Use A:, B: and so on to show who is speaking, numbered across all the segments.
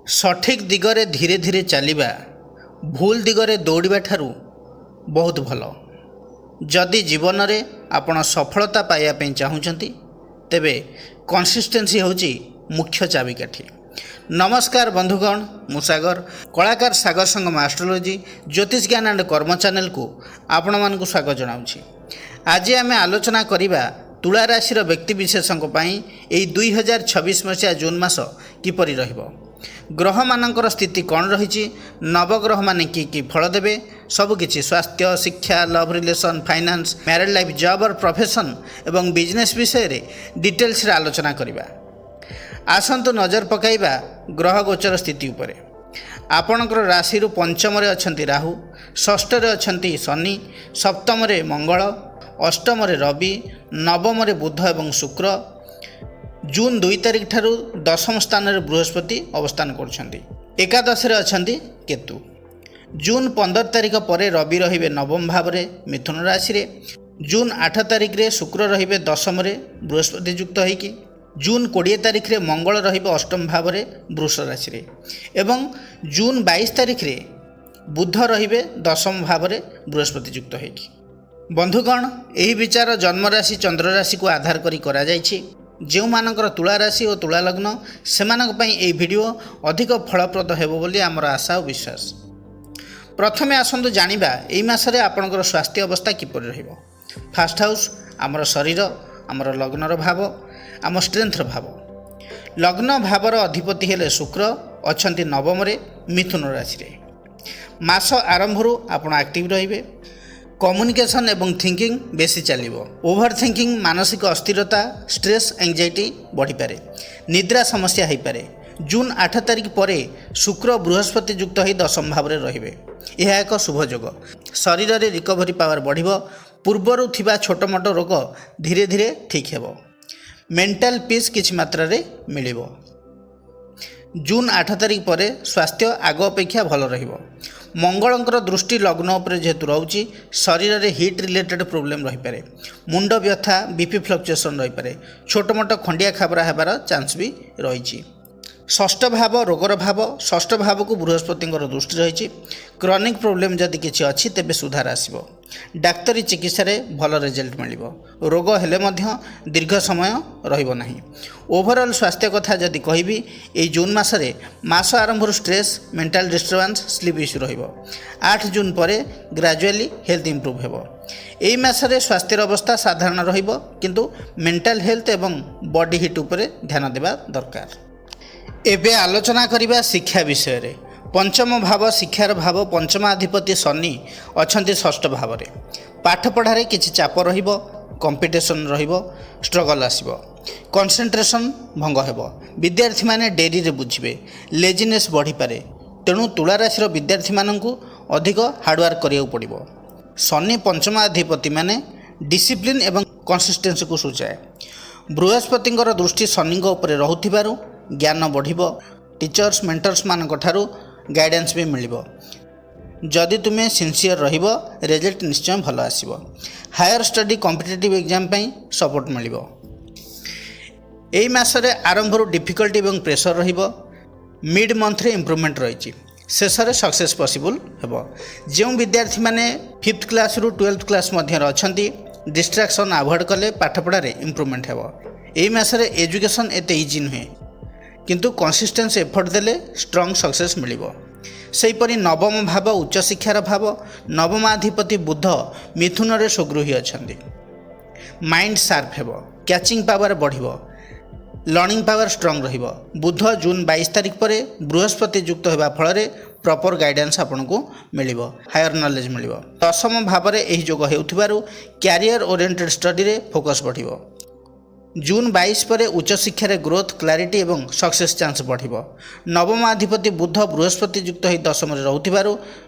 A: ସଠିକ୍ ଦିଗରେ ଧୀରେ ଧୀରେ ଚାଲିବା ଭୁଲ ଦିଗରେ ଦୌଡ଼ିବା ଠାରୁ ବହୁତ ଭଲ। ଯଦି ଜୀବନରେ ଆପଣ ସଫଳତା ପାଇବା ପାଇଁ ଚାହୁଁଛନ୍ତି ତେବେ କନସିଷ୍ଟେନ୍ସି ହେଉଛି ମୁଖ୍ୟ ଚାବିକାଠି। ନମସ୍କାର ବନ୍ଧୁଗଣ, ମୁଁ ସାଗର, କଳାକାର ସାଗର ସଙ୍ଗମ ଆଷ୍ଟ୍ରୋଲୋଜି ଜ୍ୟୋତିଷ ଜ୍ଞାନ ଆଣ୍ଡ କର୍ମ ଚ୍ୟାନେଲକୁ ଆପଣମାନଙ୍କୁ ସ୍ୱାଗତ ଜଣାଉଛି। ଆଜି ଆମେ ଆଲୋଚନା କରିବା ତୁଳା ରାଶିର ବ୍ୟକ୍ତିବିଶେଷଙ୍କ ପାଇଁ ଏହି 2026 ମସିହା ଜୁନ୍ ମାସ କିପରି ରହିବ, ଗ୍ରହମାନଙ୍କର ସ୍ଥିତି କ'ଣ ରହିଛି, ନବଗ୍ରହମାନେ କି ଫଳ ଦେବେ, ସବୁକିଛି ସ୍ୱାସ୍ଥ୍ୟ, ଶିକ୍ଷା, love relation, finance, married life, job or profession ଏବଂ ବିଜନେସ୍ ବିଷୟରେ ଡିଟେଲ୍ସରେ ଆଲୋଚନା କରିବା। ଆସନ୍ତୁ ନଜର ପକାଇବା ଗ୍ରହ ଗୋଚର ସ୍ଥିତି ଉପରେ। ଆପଣଙ୍କର ରାଶିରୁ ପଞ୍ଚମରେ ଅଛନ୍ତି ରାହୁ, ଷଷ୍ଠରେ ଅଛନ୍ତି ଶନି, ସପ୍ତମରେ ମଙ୍ଗଳ, ଅଷ୍ଟମରେ ରବି, ନବମରେ ବୁଧ ଏବଂ ଶୁକ୍ର। ଜୁନ୍ 2 ତାରିଖ ଠାରୁ ଦଶମ ସ୍ଥାନରେ ବୃହସ୍ପତି ଅବସ୍ଥାନ କରୁଛନ୍ତି। ଏକାଦଶରେ ଅଛନ୍ତି କେତୁ। ଜୁନ୍ 15 ତାରିଖ ପରେ ରବି ରହିବେ ନବମ ଭାବରେ ମିଥୁନ ରାଶିରେ। ଜୁନ୍ 8 ତାରିଖରେ ଶୁକ୍ର ରହିବେ ଦଶମରେ ବୃହସ୍ପତି ଯୁକ୍ତ ହୋଇକି। ଜୁନ୍ 20 ତାରିଖରେ ମଙ୍ଗଳ ରହିବେ ଅଷ୍ଟମ ଭାବରେ ବୃଷ ରାଶିରେ ଏବଂ ଜୁନ୍ 22 ତାରିଖରେ ବୁଧ ରହିବେ ଦଶମ ଭାବରେ ବୃହସ୍ପତି ଯୁକ୍ତ ହୋଇକି। ବନ୍ଧୁଗଣ, ଏହି ବିଚାର ଜନ୍ମରାଶି ଚନ୍ଦ୍ରରାଶିକୁ ଆଧାର କରି କରାଯାଇଛି। ଯେଉଁମାନଙ୍କର ତୁଳା ରାଶି ଓ ତୁଳା ଲଗ୍ନ, ସେମାନଙ୍କ ପାଇଁ ଏହି ଭିଡ଼ିଓ ଅଧିକ ଫଳପ୍ରଦ ହେବ ବୋଲି ଆମର ଆଶା ଓ ବିଶ୍ୱାସ। ପ୍ରଥମେ ଆସନ୍ତୁ ଜାଣିବା ଏହି ମାସରେ ଆପଣଙ୍କର ସ୍ୱାସ୍ଥ୍ୟ ଅବସ୍ଥା କିପରି ରହିବ। ଫାର୍ଷ୍ଟ ହାଉସ୍ ଆମର ଶରୀର, ଆମର ଲଗ୍ନର ଭାବ, ଆମ ଷ୍ଟ୍ରେନ୍ଥର ଭାବ। ଲଗ୍ନ ଭାବର ଅଧିପତି ହେଲେ ଶୁକ୍ର, ଅଛନ୍ତି ନବମରେ ମିଥୁନ ରାଶିରେ। ମାସ ଆରମ୍ଭରୁ ଆପଣ ଆକ୍ଟିଭ୍ ରହିବେ। କମ୍ୟୁନିକେସନ୍ ଏବଂ ଥିଙ୍କିଂ ବେଶୀ ଚାଲିବ। ଓଭର ଥିଙ୍କିଂ, ମାନସିକ ଅସ୍ଥିରତା, ଷ୍ଟ୍ରେସ୍, ଏଙ୍ଜାଇଟି ବଢ଼ିପାରେ। ନିଦ୍ରା ସମସ୍ୟା ହୋଇପାରେ। ଜୁନ୍ 8 ତାରିଖ ପରେ ଶୁକ୍ର ବୃହସ୍ପତି ଯୁକ୍ତ ହୋଇ ଦଶମ ଭାବରେ ରହିବେ। ଏହା ଏକ ଶୁଭ ଯୋଗ। ଶରୀରରେ ରିକଭରି ପାୱାର ବଢ଼ିବ। ପୂର୍ବରୁ ଥିବା ଛୋଟମୋଟ ରୋଗ ଧୀରେ ଧୀରେ ଠିକ୍ ହେବ। ମେଣ୍ଟାଲ ପିସ୍ କିଛି ମାତ୍ରାରେ ମିଳିବ। ଜୁନ୍ 8 ତାରିଖ ପରେ ସ୍ୱାସ୍ଥ୍ୟ ଆଗ ଅପେକ୍ଷା ଭଲ ରହିବ। ମଙ୍ଗଳଙ୍କର ଦୃଷ୍ଟି ଲଗ୍ନ ଉପରେ ଯେହେତୁ ରହୁଛି, ଶରୀରରେ ହିଟ୍ ରିଲେଟେଡ୍ ପ୍ରୋବ୍ଲେମ୍ ରହିପାରେ। ମୁଣ୍ଡ ବ୍ୟଥା, ବିପି ଫ୍ଲକ୍ଚୁଏସନ୍ ରହିପାରେ। ଛୋଟମୋଟ ଖଣ୍ଡିଆ ଖାବରା ହେବାର ଚାନ୍ସ ବି ରହିଛି। ଷଷ୍ଠ ଭାବ ରୋଗର ଭାବ। ଷଷ୍ଠ ଭାବକୁ ବୃହସ୍ପତିଙ୍କର ଦୃଷ୍ଟି ରହିଛି। କ୍ରନିକ୍ ପ୍ରୋବ୍ଲେମ୍ ଯଦି କିଛି ଅଛି ତେବେ ସୁଧାର ଆସିବ। ଡାକ୍ତରୀ ଚିକିତ୍ସାରେ ଭଲ ରେଜଲ୍ଟ ମିଳିବ। ରୋଗ ହେଲେ ମଧ୍ୟ ଦୀର୍ଘ ସମୟ ରହିବ ନାହିଁ। ଓଭରଅଲ୍ ସ୍ୱାସ୍ଥ୍ୟ କଥା ଯଦି କହିବି, ଏହି ଜୁନ୍ ମାସରେ ମାସ ଆରମ୍ଭରୁ stress, mental disturbance, sleep issue ରହିବ। 8 ଜୁନ୍ ପରେ ଗ୍ରାଜୁଆଲି ହେଲ୍ଥ ଇମ୍ପ୍ରୁଭ୍ ହେବ। ଏହି ମାସରେ ସ୍ୱାସ୍ଥ୍ୟର ଅବସ୍ଥା ସାଧାରଣ ରହିବ, କିନ୍ତୁ ମେଣ୍ଟାଲ ହେଲ୍ଥ ଏବଂ ବଡି ହିଟ୍ ଉପରେ ଧ୍ୟାନ ଦେବା ଦରକାର। ଏବେ ଆଲୋଚନା କରିବା ଶିକ୍ଷା ବିଷୟରେ। ପଞ୍ଚମ ଭାବ ଶିକ୍ଷାର ଭାବ। ପଞ୍ଚମାଧିପତି ଶନି ଅଛନ୍ତି ଷଷ୍ଠ ଭାବରେ। ପାଠପଢ଼ାରେ କିଛି ଚାପ ରହିବ, କମ୍ପିଟିସନ୍ ରହିବ, ଷ୍ଟ୍ରଗଲ୍ ଆସିବ, କନସେନ୍ଟ୍ରେସନ୍ ଭଙ୍ଗ ହେବ। ବିଦ୍ୟାର୍ଥୀମାନେ ଡେରିରେ ବୁଝିବେ, ଲେଜିନେସ୍ ବଢ଼ିପାରେ। ତେଣୁ ତୁଳାରାଶିର ବିଦ୍ୟାର୍ଥୀମାନଙ୍କୁ ଅଧିକ ହାର୍ଡ଼ୱାର୍କ କରିବାକୁ ପଡ଼ିବ। ଶନି ପଞ୍ଚମାଧିପତିମାନେ ଡିସିପ୍ଲିନ୍ ଏବଂ କନସିଷ୍ଟେନ୍ସିକୁ ସୂଚାଏ। ବୃହସ୍ପତିଙ୍କର ଦୃଷ୍ଟି ଶନିଙ୍କ ଉପରେ ରହୁଥିବାରୁ ଜ୍ଞାନ ବଢ଼ିବ। ଟିଚର୍ସ, ମେଣ୍ଟର୍ସମାନଙ୍କ ଠାରୁ ଗାଇଡ଼ାନ୍ସ ବି ମିଳିବ। ଯଦି ତୁମେ ସିନସିୟର ରହିବ, ରେଜଲ୍ଟ ନିଶ୍ଚୟ ଭଲ ଆସିବ। ହାୟର ଷ୍ଟଡି, କମ୍ପିଟେଟିଭ୍ ଏକ୍ଜାମ୍ ପାଇଁ ସପୋର୍ଟ ମିଳିବ। ଏହି ମାସରେ ଆରମ୍ଭରୁ ଡିଫିକଲ୍ଟି ଏବଂ ପ୍ରେସର ରହିବ। ମିଡ୍ ମନ୍ଥରେ ଇମ୍ପ୍ରୁଭମେଣ୍ଟ ରହିଛି। ଶେଷରେ ସକ୍ସେସ୍ ପସିବୁଲ୍ ହେବ। ଯେଉଁ ବିଦ୍ୟାର୍ଥୀମାନେ 5th କ୍ଲାସ୍ରୁ 12th କ୍ଲାସ୍ ମଧ୍ୟରେ ଅଛନ୍ତି, ଡିଷ୍ଟ୍ରାକ୍ସନ୍ ଆଭଏଡ଼୍ କଲେ ପାଠପଢ଼ାରେ ଇମ୍ପ୍ରୁଭମେଣ୍ଟ ହେବ। ଏହି ମାସରେ ଏଜୁକେସନ୍ ଏତେ ଇଜି ନୁହେଁ, କିନ୍ତୁ କନସିଷ୍ଟେନ୍ସ ଏଫର୍ଟ ଦେଲେ ଷ୍ଟ୍ରଙ୍ଗ ସକ୍ସେସ୍ ମିଳିବ। ସେହିପରି ନବମ ଭାବ ଉଚ୍ଚଶିକ୍ଷାର ଭାବ। ନବମାଧିପତି ବୁଧ ମିଥୁନରେ ସ୍ୱଗୃହୀ ଅଛନ୍ତି। ମାଇଣ୍ଡ ସାର୍ପ ହେବ, କ୍ୟାଚିଂ ପାୱାର ବଢ଼ିବ, ଲର୍ଣ୍ଣିଂ ପାୱାର ଷ୍ଟ୍ରଙ୍ଗ ରହିବ। ବୁଧ ଜୁନ୍ 22 ତାରିଖ ପରେ ବୃହସ୍ପତି ଯୁକ୍ତ ହେବା ଫଳରେ ପ୍ରପର ଗାଇଡ଼ାନ୍ସ ଆପଣଙ୍କୁ ମିଳିବ, ହାୟର ନଲେଜ ମିଳିବ। ଦଶମ ଭାବରେ ଏହି ଯୋଗ ହେଉଥିବାରୁ କ୍ୟାରିୟର ଓରିଏଣ୍ଟେଡ୍ ଷ୍ଟଡିରେ ଫୋକସ୍ ବଢ଼ିବ। ଜୁନ୍ 22 ପରେ ଉଚ୍ଚଶିକ୍ଷାରେ ଗ୍ରୋଥ୍, କ୍ଲାରିଟି ଏବଂ ସକ୍ସେସ୍ ଚାନ୍ସ ବଢ଼ିବ। ନବମାଧିପତି ବୁଧ ବୃହସ୍ପତି ଯୁକ୍ତ ହୋଇ ଦଶମରେ ରହୁଥିବାରୁ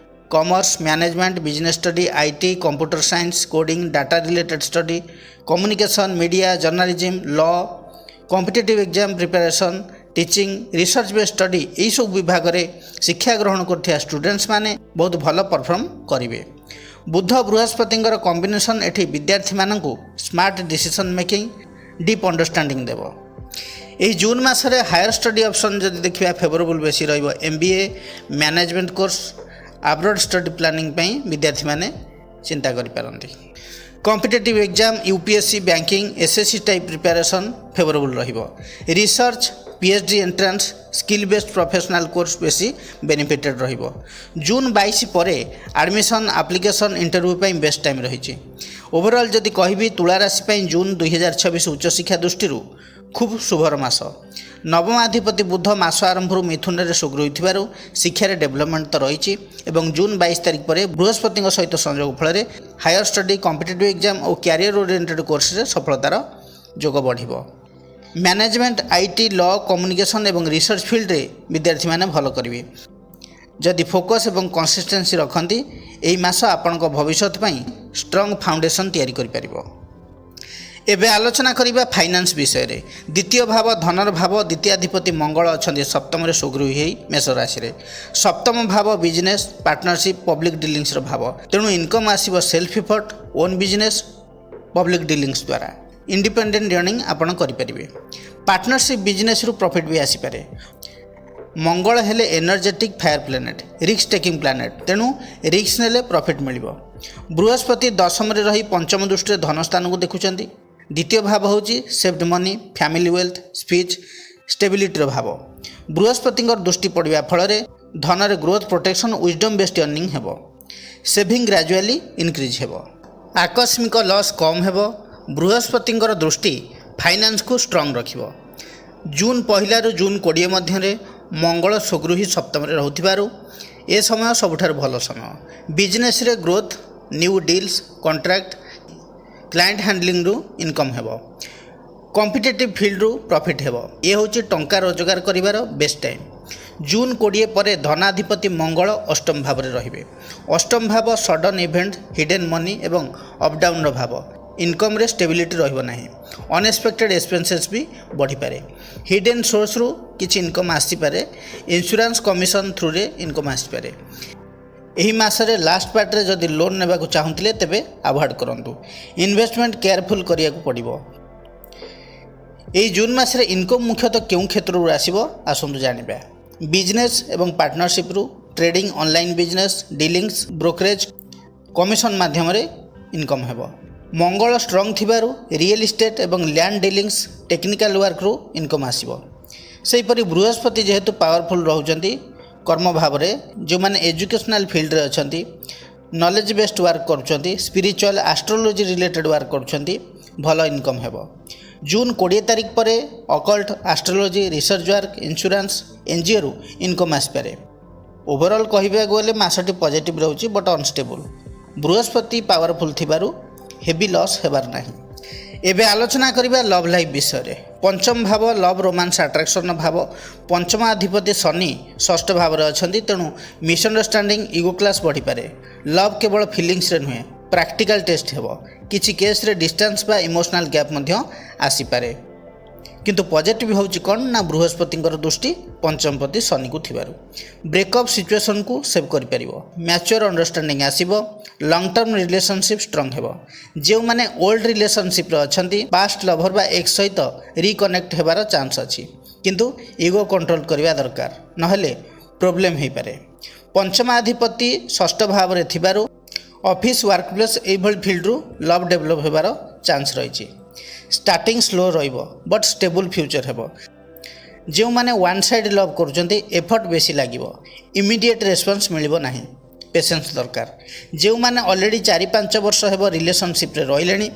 A: commerce, management, business study, IT, computer science, coding, data related study, communication, media, journalism, law, competitive exam preparation, teaching, research based study, ଏହିସବୁ ବିଭାଗରେ ଶିକ୍ଷା ଗ୍ରହଣ କରୁଥିବା ଷ୍ଟୁଡେଣ୍ଟସମାନେ ବହୁତ ଭଲ ପରଫର୍ମ କରିବେ। ବୁଧ ବୃହସ୍ପତିଙ୍କର କମ୍ବିନେସନ୍ ଏଠି ବିଦ୍ୟାର୍ଥୀମାନଙ୍କୁ smart decision making, deep understanding ଦେବ। ଏହି ଜୁନ୍ ମାସରେ ହାୟର ଷ୍ଟଡି ଅପସନ୍ ଯଦି ଦେଖିବା ଫେଭରେବୁଲ୍ ବେଶୀ ରହିବ। MBA management course abroad study planning ପାଇଁ ବିଦ୍ୟାର୍ଥୀମାନେ ଚିନ୍ତା କରିପାରନ୍ତି। Competitive exam UPSC banking SSC type preparation favourable ରହିବ। Research PhD entrance skill based professional course ବେଶୀ ବେନିଫିଟେଡ୍ ରହିବ। ଜୁନ୍ 22 ପରେ ଆଡ଼ମିସନ୍ ଆପ୍ଲିକେସନ୍ ଇଣ୍ଟରଭ୍ୟୁ ପାଇଁ ବେଷ୍ଟ ଟାଇମ୍ ରହିଛି। ଓଭରଅଲ୍ ଯଦି କହିବି ତୁଳା ରାଶି ପାଇଁ ଜୁନ୍ 2026 ଉଚ୍ଚଶିକ୍ଷା ଦୃଷ୍ଟିରୁ ଖୁବ୍ ଶୁଭର ମାସ। ନବମାଧିପତି ବୁଧ ମାସ ଆରମ୍ଭରୁ ମିଥୁନରେ ସୁଗୃହ ହୋଇଥିବାରୁ ଶିକ୍ଷାରେ ଡେଭଲପମେଣ୍ଟ ତ ରହିଛି ଏବଂ ଜୁନ୍ 22 ତାରିଖ ପରେ ବୃହସ୍ପତିଙ୍କ ସହିତ ସଂଯୋଗ ଫଳରେ ହାୟର ଷ୍ଟଡି କମ୍ପିଟେଟିଭ୍ ଏକ୍ଜାମ୍ ଓ କ୍ୟାରିୟର ଓରିଏଣ୍ଟେଡ୍ କୋର୍ସରେ ସଫଳତାର ଯୋଗ ବଢ଼ିବ। ମ୍ୟାନେଜମେଣ୍ଟ IT ଲ କମ୍ୟୁନିକେସନ୍ ଏବଂ ରିସର୍ଚ୍ଚ ଫିଲ୍ଡରେ ବିଦ୍ୟାର୍ଥୀମାନେ ଭଲ କରିବେ। ଯଦି ଫୋକସ୍ ଏବଂ କନସିଷ୍ଟେନ୍ସି ରଖନ୍ତି ଏହି ମାସ ଆପଣଙ୍କ ଭବିଷ୍ୟତ ପାଇଁ ଷ୍ଟ୍ରଙ୍ଗ ଫାଉଣ୍ଡେସନ୍ ତିଆରି କରିପାରିବ। ଏବେ ଆଲୋଚନା କରିବା ଫାଇନାନ୍ସ ବିଷୟରେ। ଦ୍ୱିତୀୟ ଭାବ ଧନର ଭାବ ଦ୍ୱିତୀୟାଧିପତି ମଙ୍ଗଳ ଅଛନ୍ତି ସପ୍ତମରେ ସୁଗୃହୀ ହୋଇ ମେଷ ରାଶିରେ। ସପ୍ତମ ଭାବ ବିଜନେସ୍ ପାର୍ଟନରସିପ୍ ପବ୍ଲିକ୍ ଡିଲିଂସର ଭାବ। ତେଣୁ ଇନକମ୍ ଆସିବ ସେଲ୍ଫ ଇଫର୍ଟ ଓନ୍ ବିଜନେସ୍ ପବ୍ଲିକ୍ ଡିଲିଂସ ଦ୍ୱାରା। ଇଣ୍ଡିପେଣ୍ଡେଣ୍ଟ ଅର୍ଣ୍ଣିଂ ଆପଣ କରିପାରିବେ। ପାର୍ଟନରସିପ୍ ବିଜନେସ୍ରୁ ପ୍ରଫିଟ୍ ବି ଆସିପାରେ। ମଙ୍ଗଳ ହେଲେ energetic fire planet risk taking planet, ତେଣୁ ରିସ୍କ ନେଲେ ପ୍ରଫିଟ୍ ମିଳିବ। ବୃହସ୍ପତି ଦଶମରେ ରହି ପଞ୍ଚମ ଦୃଷ୍ଟିରେ ଧନସ୍ଥାନକୁ ଦେଖୁଛନ୍ତି। ଦ୍ୱିତୀୟ ଭାବ ହେଉଛି saved money family wealth speech ଷ୍ଟେବିଲିଟିର ଭାବ। ବୃହସ୍ପତିଙ୍କର ଦୃଷ୍ଟି ପଡ଼ିବା ଫଳରେ ଧନରେ growth protection wisdom based earning ହେବ। ସେଭିଂ ଗ୍ରାଜୁଆଲି ଇନକ୍ରିଜ୍ ହେବ। ଆକସ୍ମିକ ଲସ୍ କମ୍ ହେବ। ବୃହସ୍ପତିଙ୍କର ଦୃଷ୍ଟି ଫାଇନାନ୍ସକୁ ଷ୍ଟ୍ରଙ୍ଗ ରଖିବ। ଜୁନ୍ 1ରୁ ଜୁନ୍ 20 ମଧ୍ୟରେ ମଙ୍ଗଳ ସୁଗୃହୀ ସପ୍ତମରେ ରହୁଥିବାରୁ ଏ ସମୟ ସବୁଠାରୁ ଭଲ ସମୟ। ବିଜନେସ୍ରେ growth new deals contract client ହ୍ୟାଣ୍ଡଲିଂରୁ ଇନକମ୍ ହେବ। କମ୍ପିଟେଟିଭ୍ ଫିଲ୍ଡରୁ ପ୍ରଫିଟ୍ ହେବ। ଏ ହେଉଛି ଟଙ୍କା ରୋଜଗାର କରିବାର ବେଷ୍ଟ ଟାଇମ୍। ଜୁନ୍ 20 ପରେ ଧନାଧିପତି ମଙ୍ଗଳ ଅଷ୍ଟମ ଭାବରେ ରହିବେ। ଅଷ୍ଟମ ଭାବ ସଡନ୍ ଇଭେଣ୍ଟ ହିଡେନ୍ ମନି ଏବଂ ଅପଡାଉନ୍ର ଭାବ। ଇନକମ୍ରେ ଷ୍ଟେବିଲିଟି ରହିବ ନାହିଁ। ଅନଏକ୍ସପେକ୍ଟେଡ୍ ଏକ୍ସପେନ୍ସେସ୍ ବି ବଢ଼ିପାରେ। ହିଡେନ୍ ସୋର୍ସରୁ କିଛି ଇନକମ୍ ଆସିପାରେ। ଇନ୍ସୁରାନ୍ସ କମିଶନ୍ ଥ୍ରୁରେ ଇନକମ୍ ଆସିପାରେ। ଏହି ମାସରେ ଲାଷ୍ଟ ପାର୍ଟରେ ଯଦି ଲୋନ୍ ନେବାକୁ ଚାହୁଁଥିଲେ ତେବେ ଆଭଏଡ଼ କରନ୍ତୁ। ଇନଭେଷ୍ଟମେଣ୍ଟ କେୟାରଫୁଲ୍ କରିବାକୁ ପଡ଼ିବ। ଏହି ଜୁନ୍ ମାସରେ ଇନକମ୍ ମୁଖ୍ୟତଃ କେଉଁ କ୍ଷେତ୍ରରୁ ଆସିବ ଆସନ୍ତୁ ଜାଣିବା। ବିଜନେସ୍ ଏବଂ ପାର୍ଟନରସିପ୍ରୁ trading online business dealings brokerage commission ମାଧ୍ୟମରେ ଇନକମ୍ ହେବ। ମଙ୍ଗଳ ଷ୍ଟ୍ରଙ୍ଗ ଥିବାରୁ ରିଏଲ୍ ଇଷ୍ଟେଟ୍ ଏବଂ ଲ୍ୟାଣ୍ଡ ଡିଲିଂସ ଟେକ୍ନିକାଲ ୱାର୍କରୁ ଇନକମ୍ ଆସିବ। ସେହିପରି ବୃହସ୍ପତି ଯେହେତୁ ପାୱାରଫୁଲ୍ ରହୁଛନ୍ତି କର୍ମ ଭାବରେ, ଯେଉଁମାନେ ଏଜୁକେସନାଲ ଫିଲ୍ଡରେ ଅଛନ୍ତି ନଲେଜ ବେସ୍ଡ ୱାର୍କ କରୁଛନ୍ତି ସ୍ପିରିଚୁଆଲ ଆଷ୍ଟ୍ରୋଲୋଜି ରିଲେଟେଡ୍ ୱାର୍କ କରୁଛନ୍ତି ଭଲ ଇନକମ୍ ହେବ। ଜୁନ୍ 20 ତାରିଖ ପରେ occult astrology research work insurance NGOରୁ ଇନକମ୍ ଆସିପାରେ। ଓଭରଅଲ୍ କହିବାକୁ ଗଲେ ମାସଟି ପଜିଟିଭ୍ ରହୁଛି ବଟ୍ ଅନଷ୍ଟେବୁଲ୍। ବୃହସ୍ପତି ପାୱାରଫୁଲ୍ ଥିବାରୁ ହେଭି ଲସ୍ ହେବାର ନାହିଁ। ଏବେ ଆଲୋଚନା କରିବା ଲଭ୍ ଲାଇଫ୍ ବିଷୟରେ। ପଞ୍ଚମ ଭାବ ଲଭ୍ ରୋମାନ୍ସ ଆଟ୍ରାକ୍ସନ୍ର ଭାବ। ପଞ୍ଚମାଧିପତି ଶନି ଷଷ୍ଠ ଭାବରେ ଅଛନ୍ତି, ତେଣୁ ମିସ୍ଅଣ୍ଡରଷ୍ଟାଣ୍ଡିଂ ଇଗୋ କ୍ଲାସ୍ ବଢ଼ିପାରେ। ଲଭ୍ କେବଳ ଫିଲିଂସରେ ନୁହେଁ ପ୍ରାକ୍ଟିକାଲ ଟେଷ୍ଟ ହେବ। କିଛି କେସ୍ରେ ଡିଷ୍ଟାନ୍ସ ବା ଇମୋସନାଲ ଗ୍ୟାପ୍ ମଧ୍ୟ ଆସିପାରେ। କିନ୍ତୁ ପଜିଟିଭ୍ ହେଉଛି କ'ଣ ନା ବୃହସ୍ପତିଙ୍କର ଦୃଷ୍ଟି ପଞ୍ଚମପତି ଶନିକୁ ଥିବାରୁ ବ୍ରେକଅପ୍ ସିଚୁଏସନ୍କୁ ସେଭ୍ କରିପାରିବ। ମ୍ୟାଚୁଅର୍ ଅଣ୍ଡରଷ୍ଟାଣ୍ଡିଂ ଆସିବ। ଲଙ୍ଗ୍ ଟର୍ମ ରିଲେସନସିପ୍ ଷ୍ଟ୍ରଙ୍ଗ ହେବ। ଯେଉଁମାନେ ଓଲ୍ଡ ରିଲେସନସିପ୍ରେ ଅଛନ୍ତି ପାଷ୍ଟ ଲଭର୍ ବା ଏକ୍ସ ସହିତ ରିକନେକ୍ଟ ହେବାର ଚାନ୍ସ ଅଛି, କିନ୍ତୁ ଇଗୋ କଣ୍ଟ୍ରୋଲ କରିବା ଦରକାର, ନହେଲେ ପ୍ରୋବ୍ଲେମ୍ ହୋଇପାରେ। ପଞ୍ଚମାଧିପତି ଷଷ୍ଠ ଭାବରେ ଥିବାରୁ ଅଫିସ୍ ୱାର୍କପ୍ଲେସ୍ ଏଇଭଳି ଫିଲ୍ଡରୁ ଲଭ୍ ଡେଭଲପ୍ ହେବାର ଚାନ୍ସ ରହିଛି। ଷ୍ଟାର୍ଟିଂ ସ୍ଲୋ ରହିବ ବଟ୍ ଷ୍ଟେବୁଲ୍ ଫ୍ୟୁଚର୍ ହେବ। ଯେଉଁମାନେ ୱାନ୍ ସାଇଡ଼୍ ଲଭ୍ କରୁଛନ୍ତି ଏଫର୍ଟ ବେଶୀ ଲାଗିବ। ଇମିଡ଼ିଏଟ୍ ରେସ୍ପନ୍ସ ମିଳିବ ନାହିଁ, ପେସେନ୍ସ ଦରକାର। ଯେଉଁମାନେ ଅଲରେଡ଼ି 4-5 ବର୍ଷ ହେବ ରିଲେସନସିପ୍ରେ ରହିଲେଣି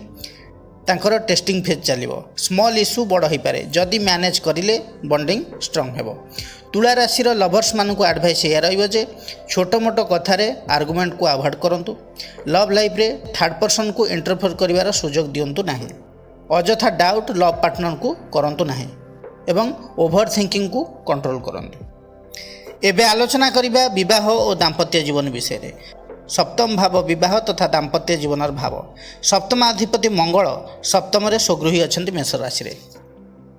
A: ତାଙ୍କର ଟେଷ୍ଟିଂ ଫେଜ୍ ଚାଲିବ। ସ୍ମଲ୍ ଇସ୍ୟୁ ବଡ଼ ହୋଇପାରେ, ଯଦି ମ୍ୟାନେଜ୍ କରିଲେ ବଣ୍ଡିଂ ଷ୍ଟ୍ରଙ୍ଗ ହେବ। ତୁଳା ରାଶିର ଲଭର୍ସମାନଙ୍କୁ ଆଡ଼ଭାଇସ୍ ଏହା ରହିବ ଯେ ଛୋଟ ମୋଟ କଥାରେ ଆର୍ଗୁମେଣ୍ଟକୁ ଆଭଏଡ଼ କରନ୍ତୁ। ଲଭ୍ ଲାଇଫ୍ରେ ଥାର୍ଡ଼ ପର୍ସନକୁ ଇଣ୍ଟରଫିୟର କରିବାର ସୁଯୋଗ ଦିଅନ୍ତୁ ନାହିଁ। ଅଯଥା ଡାଉଟ୍ ଲଭ୍ ପାର୍ଟନରକୁ କରନ୍ତୁ ନାହିଁ ଏବଂ ଓଭର ଥିଙ୍କିଂକୁ କଣ୍ଟ୍ରୋଲ କରନ୍ତୁ। ଏବେ ଆଲୋଚନା କରିବା ବିବାହ ଓ ଦାମ୍ପତ୍ୟ ଜୀବନ ବିଷୟରେ। ସପ୍ତମ ଭାବ ବିବାହ ତଥା ଦାମ୍ପତ୍ୟ ଜୀବନର ଭାବ। ସପ୍ତମାଧିପତି ମଙ୍ଗଳ ସପ୍ତମରେ ସ୍ୱଗୃହୀ ଅଛନ୍ତି ମେଷ ରାଶିରେ।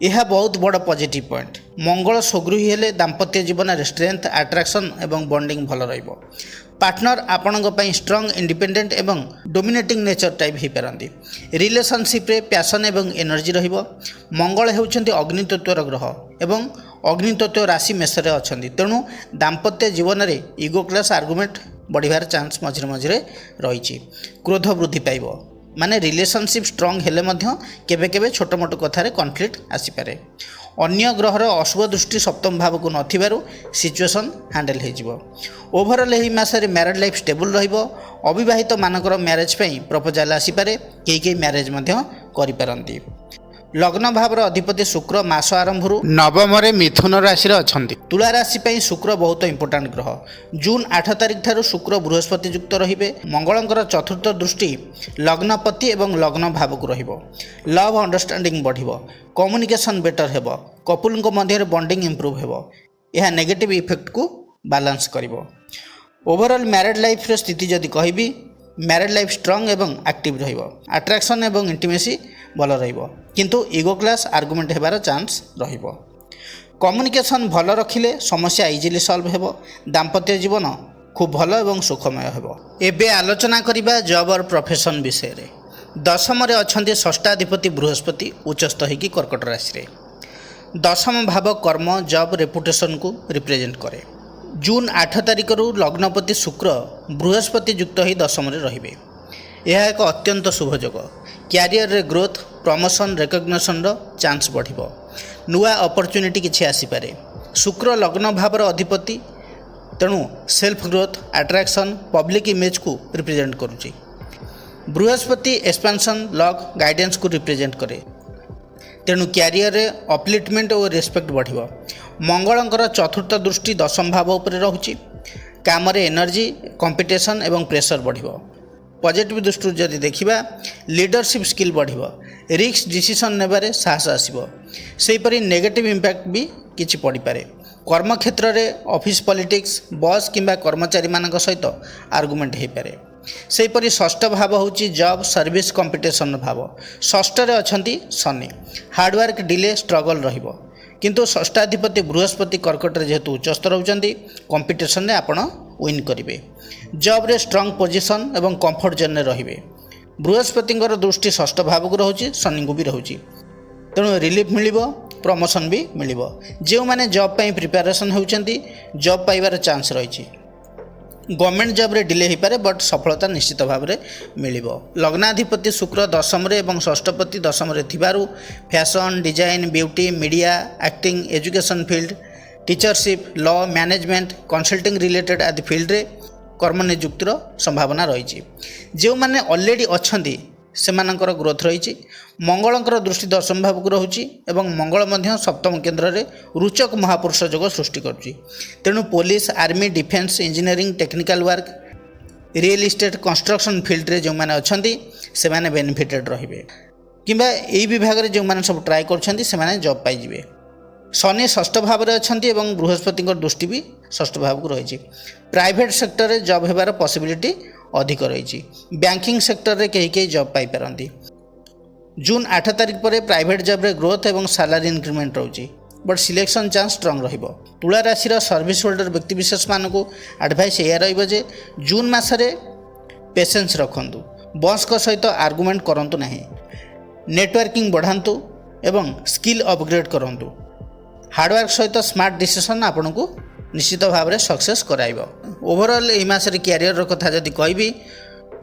A: ଏହା ବହୁତ ବଡ଼ ପଜିଟିଭ୍ ପଏଣ୍ଟ। ମଙ୍ଗଳ ସ୍ୱଗୃହୀ ହେଲେ ଦାମ୍ପତ୍ୟ ଜୀବନରେ ଷ୍ଟ୍ରେନ୍ଥ ଆଟ୍ରାକ୍ସନ୍ ଏବଂ ବଣ୍ଡିଂ ଭଲ ରହିବ। पार्टनर आपणक स्ट्रंग इंडिपेंडेंट एवं डोमिनेटिंग नेचर टाइप हो पारती। रिलेशनशिप रे पैशन एवं एनर्जी रहिबो। मंगल हेउचंती अग्नितत्वर ग्रह एवं अग्नितत्व राशि मेषरे अछंती, तेणु दाम्पत्य जीवन में इगो क्लास आर्गुमेंट बढ़िबार चांस मझिरे मझिरे रही। क्रोध वृद्धि पाइब, माने रिलेशनशिप स्ट्रंग हेले मध्य केबे केबे छोट मोट कथार कॉन्फ्लिक्ट आसीपारे। अन्य ग्रहर अशुभ दृष्टि सप्तम भाव को नथिबारु सिचुएशन हैंडल हो। ओवरऑल एही मासरे मैरिड लाइफ स्टेबल रहिबो। अविवाहित मानकर मैरिज पई प्रपोजल आसीपारे, कई मैरिज मध्य करि पारंती। लग्न भावर अधिपति शुक्र मास आरंभ नवम मिथुन राशि अछंती। तुला राशि पई शुक्र बहुत इंपोर्टाट ग्रह। जून 8 तारिख ठारू शुक्र बृहस्पति युक्त रहिबे। मंगलंकर चतुर्थ दृष्टि लग्नपति एवं लग्न भाव को रहिबो। लव अंडरस्टैंडिंग बढ़िबो। कम्युनिकेशन बेटर हेबो। कपुल मध्य बॉन्डिंग इंप्रूव हेबो। यह नेगेटिव इफेक्ट को बैलेंस करिबो। ओवरऑल मैरिड लाइफ रे स्थिति जदि कहबी, मैरिड लाइफ स्ट्रंग एवं एक्टिव रहिबो। अट्रैक्शन एवं इंटिमेसी भल रहिबो, किंतु इगो क्लास आर्गुमेंट हेबार चांस रहिबो। कम्युनिकेशन भल रखिले समस्या इजिली सॉल्व हेबो। दाम्पत्य जीवन खूब भल एवं सुखमय हेबो। एबे आलोचना करिबा जॉब और प्रोफेशन विषय रे। दशम रे अछंती षष्ठाधिपति बृहस्पति उच्चस्थ होगी कर्कट राशि रे। दशम भाव कर्म जॉब रेपुटेशन को रिप्रेजेंट करे। जून 8 तारिख लग्नपति शुक्र बृहस्पति युक्त ही दशम रे। यह एक अत्यंत शुभ योग। क्यारियर रे ग्रोथ, प्रमोशन, रेकग्निशन चांस बढ़िबो। नुआ अपॉर्चुनिटी किछि आसीपारे। शुक्र लग्न भावर अधिपति, तेणु self growth, attraction, public image को रिप्रेजेंट करुछि। बृहस्पति एक्सपेंशन, लक, गाइडेंस को रिप्रेजेंट करे, तेणु क्यारियर रे अपलिफ्टमेंट और रेस्पेक्ट बढ़िबो। मंगलंकर चतुर्थ दृष्टि दशम भाव उपरे रहुछि। काम रे एनर्जी, कंपिटिशन एवं प्रेशर बढ़िबो। पॉजिटिव दृष्टि जदि देखिबा, लीडरशिप स्किल बढ़िबो। रिस्क डिसीजन नेबारे साहस आसीबो। सेहीपरि नेगेटिव इंपैक्ट भी किछि पड़ी पारे। कर्म क्षेत्र रे ऑफिस पॉलिटिक्स, बॉस किंबा कर्मचारी मानक सहित आर्गुमेंट हो पारे। सेहीपरि षष्ठ भाव होछि जॉब, सर्विस, कंपिटिशन भाव। षष्ठ रे अछंती शनि। हार्डवर्क, डिले, स्ट्रगल रहिबो, किंतु षष्ठाधिपति बृहस्पति कर्कट रे जेहेतु उच्चस्थ रहउचंती, कंपिटिशन रे आपण विन करिवे। जॉब रे स्ट्रंग पोजीशन एवं कंफर्ट जोन रे रहिबे। बृहस्पति दृष्टि षष्ठ भाव को रहुछि, शनि को भी रहुछि, तेणु रिलीफ मिलिबो, प्रमोशन भी मिलिबो। जो माने जॉब पई प्रिपरेशन होउचंती, जॉब पाइबार चांस रहिछि। गवर्नमेंट जॉब रे डिले हो पारे, बट सफलता निश्चित भाव में मिलिबो। लग्नाधिपति शुक्र दशम रे एवं षष्ठपति दशम रे थिबारु fashion, design, beauty, media, acting, education field, teachership, law, management, consulting related आदि फील्ड रे कर्म नियुक्तिर संभावना रही। जो माने ऑलरेडी अछंती सेमानकर ग्रोथ रही। मंगलंकर दृष्टि दशम भाव को रहुछि एवं मंगल मध्य सप्तम केन्द्र रे रुचक महापुरुष योग सृष्टि करुछि। तेणु police, army, defence, engineering, technical work, real estate, construction field रे जो माने अछंती से माने बेनिफिटेड रहिबे, किंबा एई विभाग रे जो माने सब ट्राई करछंती से माने जॉब पाई जिवे। शनि षष्ठ भाव में अच्छा और बृहस्पति दृष्टि भी षष्ठ भाव को रही। प्राइवेट सेक्टर रे जॉब होबार पॉसिबिलिटी अधिक रही। बैंकिंग सेक्टर रे कई जॉब पाई पारंती। जून 8 तारिख पर प्राइवेट जॉब रे ग्रोथ और सैलरी इंक्रीमेंट रोचे, बट सिलेक्शन चांस स्ट्रंग रहिबो। तुला राशि सर्विस होल्डर व्यक्तिविशेष मानक एडवाइस या रही जून मसरे पेशेंस रखंतु, बॉस को सहित आर्गुमेंट करंतु नहीं, नेटवर्किंग बढ़ांतु एवं स्किल अपग्रेड करंतु। हार्डवर्क सहित स्मार्ट डिसीजन आपन को निश्चित भाव में सक्सेस कराइबो। ओवरऑल एई मासरे कैरियर कथा जदि कहबी,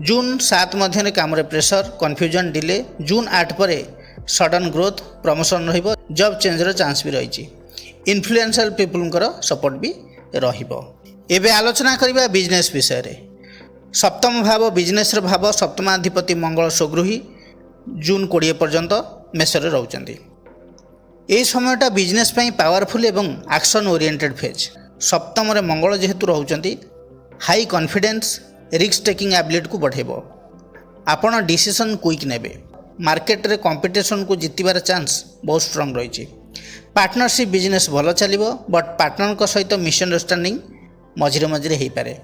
A: जून 7 मध्य काम प्रेशर, कन्फ्यूजन, डिले। जून 8 पर सडन ग्रोथ, प्रमोशन रहिबो, जॉब चेंजर चांस भी रही। इन्फ्लुएंशियल पीपलकर सपोर्ट भी रहिबो। एबे आलोचना करिबा बिजनेस विषय रे। सप्तम भाव बिजनेस भाव, सप्तमाधिपति मंगल स्वगृही जून 20 पर्यंत मेषरे रहउचंती। यही समयटा बिजनेस पई पावरफुल एवं एक्शन ओरिएंटेड फेज। सप्तम रे मंगल जेहेतु रहउचंती, high confidence, risk taking ability को बढ़ेबो। आपण डिसीजन क्विक नेबे। मार्केट रे कंपटीशन को जितबार चांस बहुत स्ट्रांग रही। पार्टनरशिप बिजनेस भल चलिबो, बट पार्टनर को सहित मिसअंडरस्टैंडिंग मझिरे मझिरे हो पारे।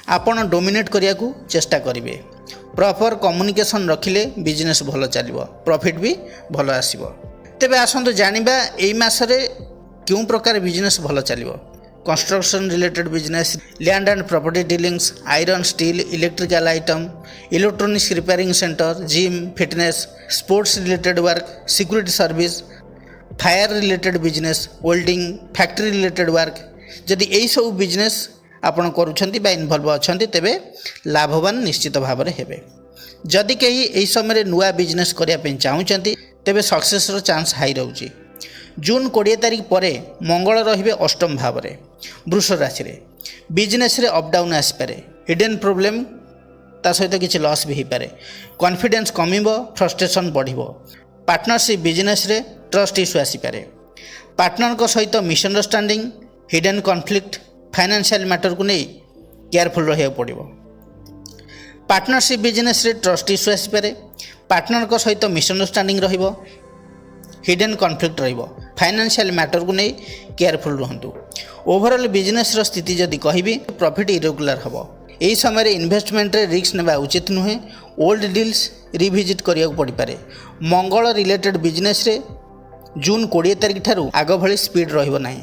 A: आपण डोमिनेट करिया को चेष्टा करिवे। प्रॉपर कम्युनिकेशन रखिले बिजनेस भल चलिबो, प्रॉफिट भी भल आसीबो। तेबे आसंतु जानिबा एई मासरे क्यों प्रकार बिजनेस भल चलिबो। construction related business, land and property dealings, iron, steel, electrical item, electronics repairing center, gym, fitness, sports related work, security service, fire related business, welding, factory related work. जदि यही सब बिजनेस आपण करूछंती बा इन्वॉल्व अछंती तेबे लाभवान निश्चित भाव में हेबे। जदि कहीं यही समय नुआ बिजनेस करिया पे चाहूचंती तेबे सक्सेस रो चांस हाई रहउची। जून 20 तारिख पर मंगल रहिबे अष्टम भाव में वृष राशि रे। बिजनेस रे अप डाउन आसी पारे, हिडन प्रॉब्लम ता सहित किछि लॉस भी हो पारे। कॉन्फिडेंस कमिबो, फ्रस्ट्रेशन बढ़िबो। पार्टनरशिप बिजनेस रे ट्रस्ट इश्यू आसी पारे। पार्टनर को सहित misunderstanding, hidden conflict, financial matter को नहीं केयरफुल रहिया पड़िबो। पार्टनरशिप बिजनेस रे ट्रस्ट इश्यू आसी पारे। पार्टनर को सहित मिसअंडरस्टैंडिंग रहिबो, हिडन कॉन्फ्लिक्ट रहिबो। फाइनेंशियल मैटर को नहीं केयरफुल रहंतु। ओवरऑल बिजनेस रो स्थिति जदि कहबी प्रॉफिट इरेगुलर हबो। एही समय रे इन्वेस्टमेंट रे रिस्क नेबा उचित नुहे। ओल्ड डील्स रिविजिट करिया पड़ी पारे। मंगल रिलेटेड बिजनेस रे जून 20 तारिख ठारू आग भली स्पीड रहिबो नाही।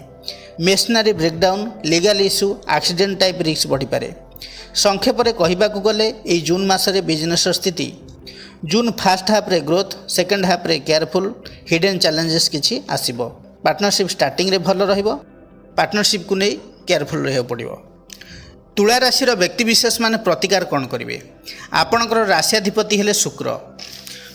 A: Masonry breakdown, legal issue, accident type risk बढ़ी पारे। संक्षेप रे कहिबाकू गले एही जून मासरे बिजनेस रो स्थिति जून फर्स्ट हाफ रे ग्रोथ, सेकेंड हाफ रे केयरफुल, हिडन चैलेंजेस किछि आसीबो। पार्टनरशिप स्टार्टिंग रे भल रहिबो। पार्टनरशिप को नहीं केयरफुल रहिया पड़िबो। तुला राशि व्यक्तिविशेष माने प्रतिकार कौन करेंगे? आपणकर राशियाधिपति हेले शुक्र।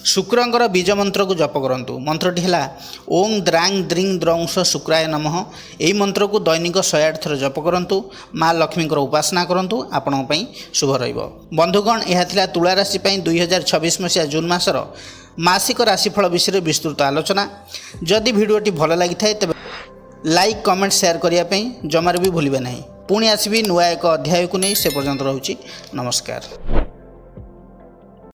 A: शुक्रंकर बीज मंत्र को जप करंतु। मंत्रटी है ओं द्रांग द्रिंग द्रंश शुक्राय नमः। यही मंत्र को दैनिक 108 थर जप करंतु। माँ लक्ष्मी उपासना करंतु, आपण शुभ रहिबो। बंधुगण, यह थिला तुला राशि 2026 मसीहा जून मासर मासिक राशिफल विषय विस्तृत आलोचना। जदि भिडियोटी भल लगी थाए तबे लाइक, कमेंट, शेयर करने जमार भी भूलिबे नहीं। पुणी आसबि नुआ एक अध्याय को नहीं। से पर्यंत रहुछि। नमस्कार।